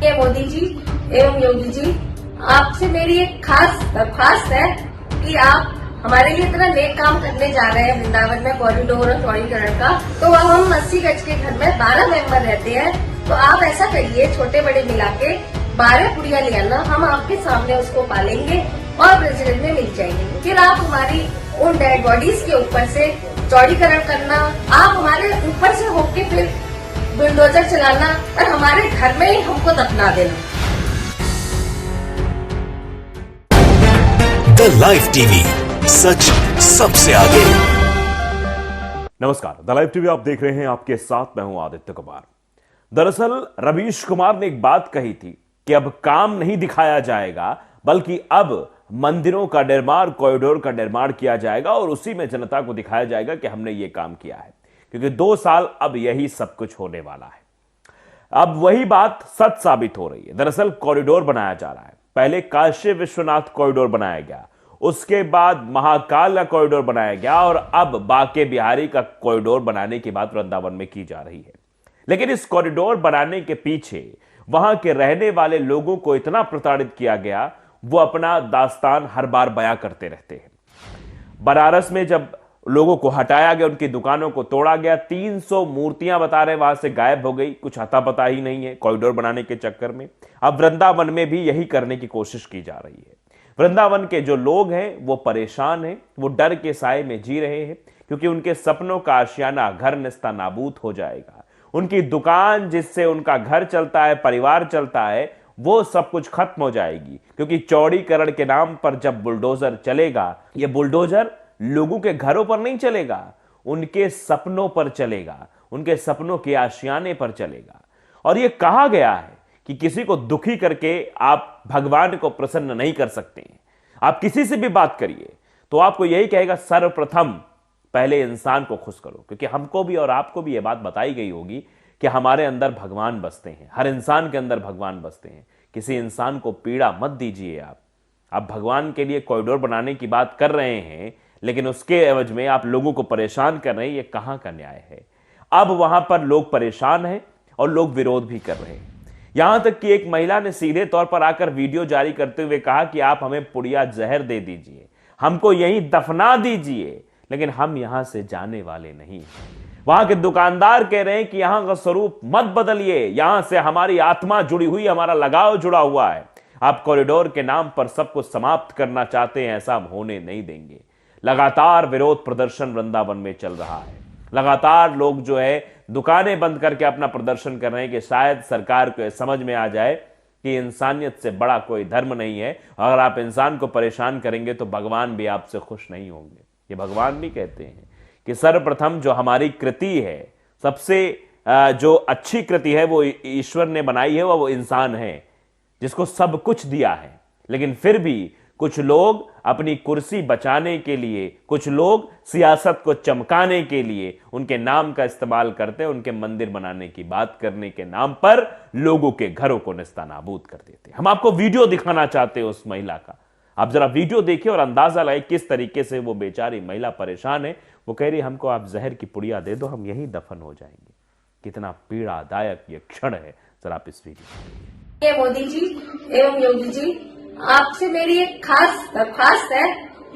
मोदी जी एवं योगी जी, आपसे मेरी एक खास दरख्वास्त है कि आप हमारे लिए इतना नेक काम करने जा रहे हैं वृंदावन में कॉरिडोर और चौड़ीकरण का। तो अब हम 80 गज के घर में 12 मेंबर रहते हैं, तो आप ऐसा करिए छोटे बड़े मिला के 12 पुड़िया ले आना, हम आपके सामने उसको पालेंगे और ब्रेजिल में मिल जाएंगे। फिर आप हमारी उन डेड बॉडीज के ऊपर से चौड़ीकरण करना, आप हमारे ऊपर से होके फिर बुलडोजर चलाना और हमारे घर में ही हमको दफना देना। द लाइव टीवी, सच सबसे आगे। नमस्कार, द लाइव टीवी आप देख रहे हैं, आपके साथ मैं हूं आदित्य कुमार। दरअसल रवीश कुमार ने एक बात कही थी कि अब काम नहीं दिखाया जाएगा, बल्कि अब मंदिरों का निर्माण, कॉरिडोर का निर्माण किया जाएगा और उसी में जनता को दिखाया जाएगा कि हमने ये काम किया है, क्योंकि 2 साल अब यही सब कुछ होने वाला है। अब वही बात सच साबित हो रही है। दरअसल कॉरिडोर बनाया जा रहा है। पहले काशी विश्वनाथ कॉरिडोर बनाया गया, उसके बाद महाकाल का कॉरिडोर बनाया गया और अब बांके बिहारी का कॉरिडोर बनाने की बात वृंदावन में की जा रही है। लेकिन इस कॉरिडोर बनाने के पीछे वहां के रहने वाले लोगों को इतना प्रताड़ित किया गया, वो अपना दास्तान हर बार बयां करते रहते हैं। बनारस में जब लोगों को हटाया गया, उनकी दुकानों को तोड़ा गया, 300 मूर्तियां बता रहे वहां से गायब हो गई, कुछ अता पता ही नहीं है कॉरिडोर बनाने के चक्कर में। अब वृंदावन में भी यही करने की कोशिश की जा रही है। वृंदावन के जो लोग हैं वो परेशान हैं, वो डर के साए में जी रहे हैं, क्योंकि उनके सपनों का आशियाना, घर निस्ता नाबूद हो जाएगा। उनकी दुकान जिससे उनका घर चलता है, परिवार चलता है, वो सब कुछ खत्म हो जाएगी, क्योंकि चौड़ीकरण के नाम पर जब बुलडोजर चलेगा, ये बुलडोजर लोगों के घरों पर नहीं चलेगा, उनके सपनों पर चलेगा, उनके सपनों के आशियाने पर चलेगा। और ये कहा गया है कि किसी को दुखी करके आप भगवान को प्रसन्न नहीं कर सकते हैं। आप किसी से भी बात करिए तो आपको यही कहेगा, सर्वप्रथम पहले इंसान को खुश करो, क्योंकि हमको भी और आपको भी यह बात बताई गई होगी कि हमारे अंदर भगवान बसते हैं, हर इंसान के अंदर भगवान बसते हैं। किसी इंसान को पीड़ा मत दीजिए। आप भगवान के लिए कॉरिडोर बनाने की बात कर रहे हैं, लेकिन उसके एवज में आप लोगों को परेशान कर रहे हैं, ये कहां का न्याय है। अब वहां पर लोग परेशान हैं और लोग विरोध भी कर रहे हैं। यहां तक कि एक महिला ने सीधे तौर पर आकर वीडियो जारी करते हुए कहा कि आप हमें पुड़िया जहर दे दीजिए, हमको यहीं दफना दीजिए, लेकिन हम यहां से जाने वाले नहीं हैं। वहां के दुकानदार कह रहे हैं कि यहां का स्वरूप मत बदलिए, यहां से हमारी आत्मा जुड़ी हुई, हमारा लगाव जुड़ा हुआ है। आप कॉरिडोर के नाम पर सबको समाप्त करना चाहते हैं, ऐसा हम होने नहीं देंगे। लगातार विरोध प्रदर्शन वृंदावन में चल रहा है। लगातार लोग जो है दुकानें बंद करके अपना प्रदर्शन कर रहे हैं कि शायद सरकार को समझ में आ जाए कि इंसानियत से बड़ा कोई धर्म नहीं है। अगर आप इंसान को परेशान करेंगे तो भगवान भी आपसे खुश नहीं होंगे। ये भगवान भी कहते हैं कि सर्वप्रथम जो हमारी कृति है, सबसे जो अच्छी कृति है वो ईश्वर ने बनाई है, वो इंसान है जिसको सब कुछ दिया है। लेकिन फिर भी कुछ लोग अपनी कुर्सी बचाने के लिए, कुछ लोग सियासत को चमकाने के लिए उनके नाम का इस्तेमाल करते हैं, उनके मंदिर बनाने की बात करने के नाम पर लोगों के घरों को निस्तानाबूद कर देते हैं। हम आपको वीडियो दिखाना चाहते हैं उस महिला का, आप जरा वीडियो देखिए और अंदाजा लगाए किस तरीके से वो बेचारी महिला परेशान है। वो कह रही, हमको आप जहर की पुड़िया दे दो, हम यहीं दफन हो जाएंगे। कितना पीड़ादायक ये क्षण है, जरा आप इस वीडियो। मोदी जी एवं योगी जी, आपसे मेरी एक खास दरख्वास्त है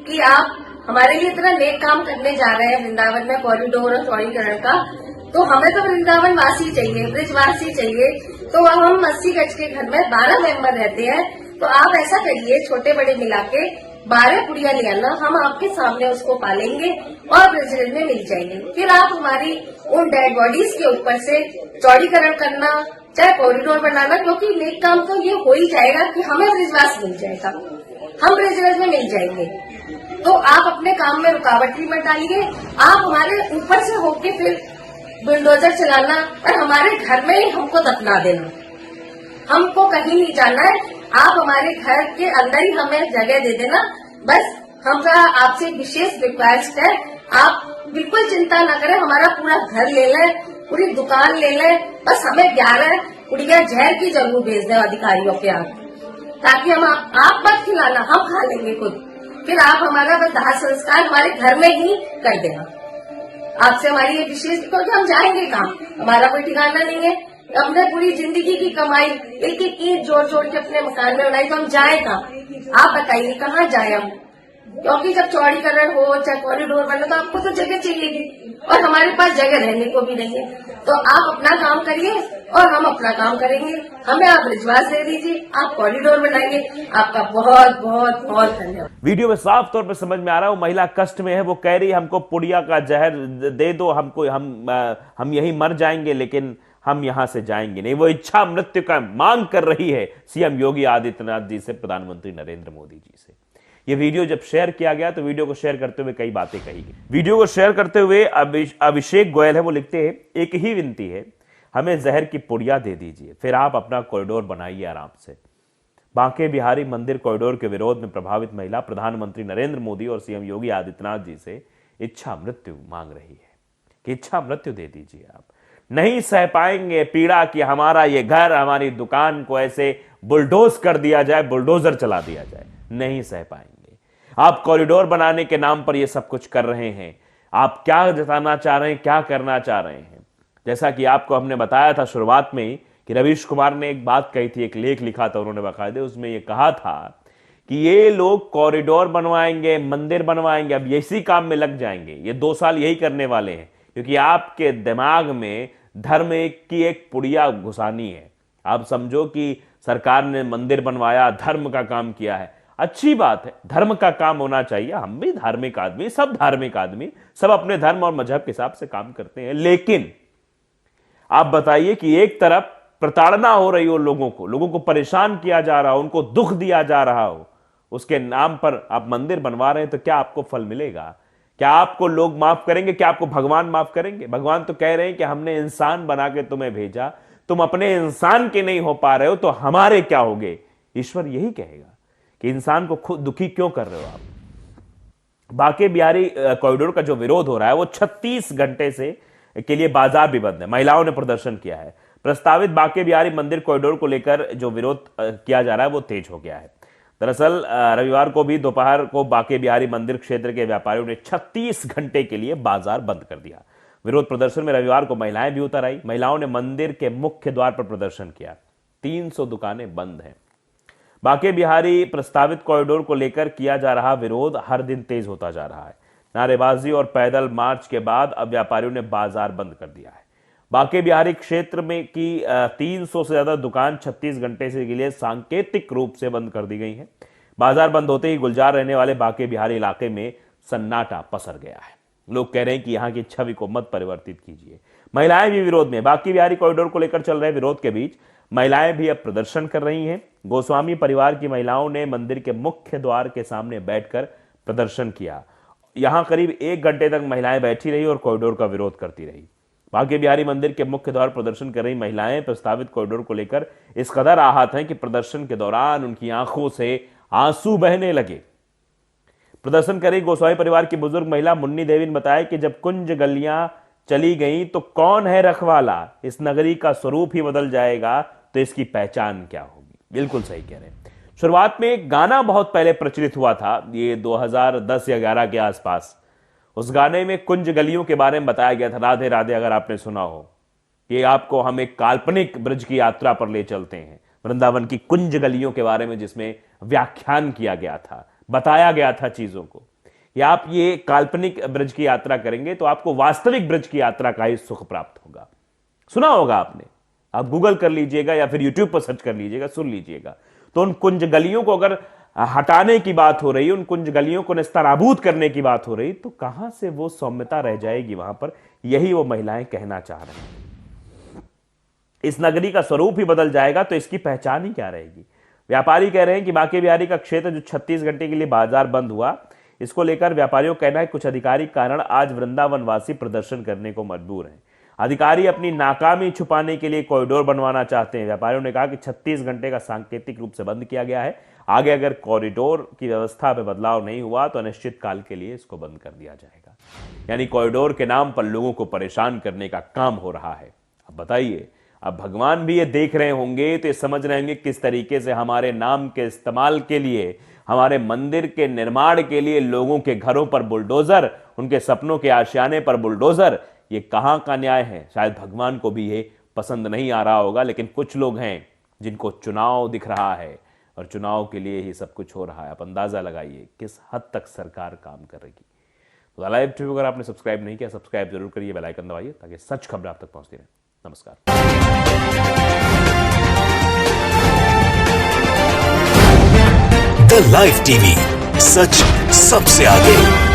कि आप हमारे लिए इतना नेक काम करने जा रहे हैं वृंदावन में कॉरिडोर और चौड़ीकरण का, तो हमें तो वृंदावन वासी चाहिए, ब्रिजवासी चाहिए। तो अब हम 80 गज के घर में 12 मेंबर रहते हैं, तो आप ऐसा करिए छोटे बड़े मिला के 12 पुड़िया ले आना, हम आपके सामने उसको पालेंगे और ब्रेजिल में मिल जाएंगे। फिर आप हमारी उन डेड बॉडीज के ऊपर से चौड़ीकरण करना, चाहे कॉरिडोर बनाना, क्योंकि नेक काम तो ये हो ही जाएगा कि हमें ब्रिजवास मिल जाएगा, हम ब्रिजवास में मिल जाएंगे। तो आप अपने काम में रुकावट भी मत डालिए। आप हमारे ऊपर से होके फिर बुलडोजर चलाना और हमारे घर में ही हमको दफना देना, हमको कहीं नहीं जाना है। आप हमारे घर के अंदर ही हमें जगह दे देना, बस हमारा आपसे विशेष रिक्वेस्ट है। आप बिल्कुल चिंता न करें, हमारा पूरा घर ले लें, पूरी दुकान ले लें, बस हमें 11 पुड़िया जहर की जरूर भेज दें अधिकारियों के यहाँ, ताकि हम आप मत खिलाना, हम खा लेंगे खुद। फिर आप हमारा बस दाह संस्कार हमारे घर में ही कर देना। आपसे हमारी ये विशेष, क्योंकि हम जाएंगे कहाँ, हमारा कोई ठिकाना नहीं है। हमने पूरी जिंदगी की कमाई एक एक ईंट जोड़ जोड़ के अपने मकान में बनाई, तो हम जाए कहाँ? आप बताइए कहाँ जाए हम? क्योंकि जब चौड़ीकरण हो चाहे कॉरिडोर बने तो आपको तो जगह चाहिए, और हमारे पास जगह रहने को भी नहीं है। तो आप अपना काम करिए और हम अपना काम करेंगे। हमें आप विश्वास दे दीजिए, आप कॉरिडोर बनाइए। आपका बहुत बहुत बहुत धन्यवाद। वीडियो में साफ तौर पर समझ में आ रहा है वो महिला कष्ट में है। वो कह रही है हमको पुड़िया का जहर दे दो, हमको हम यहीं मर जाएंगे, लेकिन हम यहां से जाएंगे नहीं। वो इच्छा मृत्यु का मांग कर रही है सीएम योगी आदित्यनाथ जी से, प्रधानमंत्री नरेंद्र मोदी जी से। ये वीडियो जब शेयर किया गया तो वीडियो को शेयर करते हुए कई बातें कही गई। वीडियो को शेयर करते हुए अभिषेक गोयल है, वो लिखते हैं एक ही विनती है, हमें जहर की पुड़िया दे दीजिए, फिर आप अपना कॉरिडोर बनाइए आराम से। बांके बिहारी मंदिर कॉरिडोर के विरोध में प्रभावित महिला प्रधानमंत्री नरेंद्र मोदी और सीएम योगी आदित्यनाथ जी से इच्छा मृत्यु मांग रही है कि इच्छा मृत्यु दे दीजिए। आप नहीं सह पाएंगे पीड़ा कि हमारा ये घर, हमारी दुकान को ऐसे बुलडोज कर दिया जाए, बुलडोजर चला दिया जाए। नहीं सह पाएंगे। आप कॉरिडोर बनाने के नाम पर ये सब कुछ कर रहे हैं। आप क्या जताना चाह रहे हैं, क्या करना चाह रहे हैं? जैसा कि आपको हमने बताया था शुरुआत में कि रवीश कुमार ने एक बात कही थी, एक लेख लिखा था उन्होंने बाकायदे, उसमें ये कहा था कि ये लोग कॉरिडोर बनवाएंगे, मंदिर बनवाएंगे, अब इसी काम में लग जाएंगे। ये 2 साल यही करने वाले हैं, क्योंकि आपके दिमाग में धर्म की एक पुड़िया घुसानी है। आप समझो कि सरकार ने मंदिर बनवाया, धर्म का काम किया है, अच्छी बात है, धर्म का काम होना चाहिए। हम भी धार्मिक आदमी, सब धार्मिक आदमी, सब अपने धर्म और मजहब के हिसाब से काम करते हैं। लेकिन आप बताइए कि एक तरफ प्रताड़ना हो रही हो, लोगों को परेशान किया जा रहा हो, उनको दुख दिया जा रहा हो, उसके नाम पर आप मंदिर बनवा रहे हैं, तो क्या आपको फल मिलेगा? क्या आपको लोग माफ करेंगे? क्या आपको भगवान माफ करेंगे? भगवान तो कह रहे हैं कि हमने इंसान बना के तुम्हें भेजा, तुम अपने इंसान के नहीं हो पा रहे हो तो हमारे क्या होगे? ईश्वर यही कहेगा कि इंसान को खुद दुखी क्यों कर रहे हो आप? बांके बिहारी कॉरिडोर का जो विरोध हो रहा है वो 36 घंटे से के लिए बाजार भी बंद है। महिलाओं ने प्रदर्शन किया है। प्रस्तावित बांके बिहारी मंदिर कॉरिडोर को लेकर जो विरोध किया जा रहा है वो तेज हो गया है। दरअसल रविवार को भी दोपहर को बांके बिहारी मंदिर क्षेत्र के व्यापारियों ने 36 घंटे के लिए बाजार बंद कर दिया। विरोध प्रदर्शन में रविवार को महिलाएं भी उतर आई। महिलाओं ने मंदिर के मुख्य द्वार पर प्रदर्शन किया। 300 दुकानें बंद हैं। बांके बिहारी प्रस्तावित कॉरिडोर को लेकर किया जा रहा विरोध हर दिन तेज होता जा रहा है। नारेबाजी और पैदल मार्च के बाद अब व्यापारियों ने बाजार बंद कर दिया है। बांके बिहारी क्षेत्र में की 300 से ज्यादा दुकान 36 घंटे से के लिए सांकेतिक रूप से बंद कर दी गई है। बाजार बंद होते ही गुलजार रहने वाले बांके बिहारी इलाके में सन्नाटा पसर गया है। लोग कह रहे हैं कि यहां की छवि को मत परिवर्तित कीजिए। महिलाएं भी विरोध में। बांके बिहारी कॉरिडोर को लेकर चल रहे विरोध के बीच महिलाएं भी अब प्रदर्शन कर रही हैं। गोस्वामी परिवार की महिलाओं ने मंदिर के मुख्य द्वार के सामने बैठकर प्रदर्शन किया। यहां करीब 1 घंटे तक महिलाएं बैठी रही और कॉरिडोर का विरोध करती रही। बांके बिहारी मंदिर के मुख्य द्वार प्रदर्शन कर रही महिलाएं प्रस्तावित कॉरिडोर को लेकर इस कदर आहत हैं कि प्रदर्शन के दौरान उनकी आंखों से आंसू बहने लगे। प्रदर्शन कर रही गोस्वामी परिवार की बुजुर्ग महिला मुन्नी देवी ने बताया कि जब कुंज गलियां चली गई तो कौन है रखवाला? इस नगरी का स्वरूप ही बदल जाएगा तो इसकी पहचान क्या होगी? बिल्कुल सही कह रहे हैं। शुरुआत में एक गाना बहुत पहले प्रचलित हुआ था, ये 2010 या 11 के आसपास। उस गाने में कुंज गलियों के बारे में बताया गया था, राधे राधे, अगर आपने सुना हो, कि आपको हम एक काल्पनिक ब्रज की यात्रा पर ले चलते हैं, वृंदावन की कुंज गलियों के बारे में, जिसमें व्याख्यान किया गया था, बताया गया था चीजों को कि आप ये काल्पनिक ब्रज की यात्रा करेंगे तो आपको वास्तविक ब्रज की यात्रा का ही सुख प्राप्त होगा। सुना होगा आपने, आप गूगल कर लीजिएगा या फिर यूट्यूब पर सर्च कर लीजिएगा, सुन लीजिएगा। तो उन कुंज गलियों को अगर हटाने की बात हो रही, उन कुंज गलियों को निस्ताराबूद करने की बात हो रही, तो कहां से वो सौम्यता रह जाएगी वहां पर? यही वो महिलाएं कहना चाह रही हैं। इस नगरी का स्वरूप ही बदल जाएगा तो इसकी पहचान ही क्या रहेगी? व्यापारी कह रहे हैं कि बांके बिहारी का क्षेत्र जो 36 घंटे के लिए बाजार बंद हुआ, इसको लेकर व्यापारियों का कहना है कुछ अधिकारी कारण आज वृंदावन वासी प्रदर्शन करने को मजबूर हैं। अधिकारी अपनी नाकामी छुपाने के लिए कॉरिडोर बनवाना चाहते हैं। व्यापारियों ने कहा कि 36 घंटे का सांकेतिक रूप से बंद किया गया है। आगे अगर कॉरिडोर की व्यवस्था में बदलाव नहीं हुआ तो अनिश्चित काल के लिए इसको बंद कर दिया जाएगा। यानी कॉरिडोर के नाम पर लोगों को परेशान करने का काम हो रहा है। अब बताइए, अब भगवान भी ये देख रहे होंगे तो ये समझ रहे होंगे किस तरीके से हमारे नाम के इस्तेमाल के लिए, हमारे मंदिर के निर्माण के लिए लोगों के घरों पर बुलडोजर, उनके सपनों के आशियाने पर बुलडोजर, ये कहां का न्याय है? शायद भगवान को भी ये पसंद नहीं आ रहा होगा, लेकिन कुछ लोग हैं जिनको चुनाव दिख रहा है और चुनाव के लिए ही सब कुछ हो रहा है। आप अंदाजा लगाइए किस हद तक सरकार काम कर रही है। तो लाइव टीवी अगर आपने सब्सक्राइब नहीं किया, सब्सक्राइब जरूर करिए, बेल आइकन दबाइए ताकि सच खबरें आप तक पहुंचती रहें। नमस्कार। द लाइव टीवी, सच सबसे आगे।